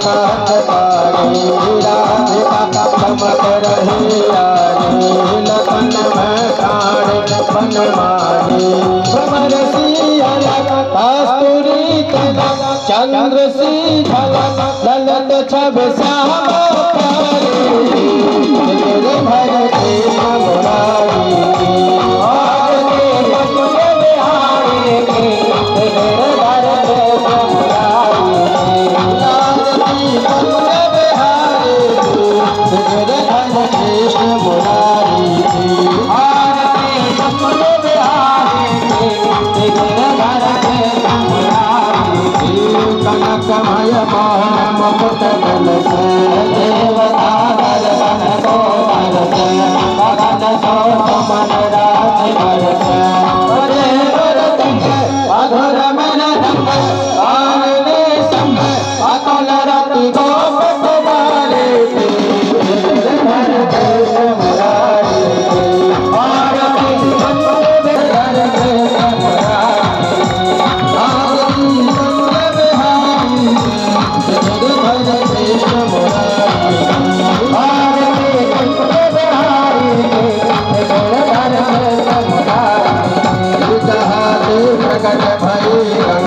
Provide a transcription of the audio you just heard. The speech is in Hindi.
कान पारे राधिका चमक रही यारे लगन में प्राण बन मारे भ्रमर सी अलग कस्तूरी तिलक चंद्र सी झलक ललत छब श्याम प्यारी गिरधर कृष्ण मुरारी और अपने बिहारी गिरधर कृष्ण मुरारी अपने बिहारी गिरधर कृष्ण मुरारी अपने बिहारी गिरधर कृष्ण मुरारी कनकमय मोहन मुकुट बल से देवता दर्शन को बरस गगन सोम मन राज बरस अधुर मन रंग आनने संग अतुल रति गोपत वाले गिरधर कृष्ण मुरारी गिरधर कृष्ण मुरारी कृष्ण मुरारी प्रकट भई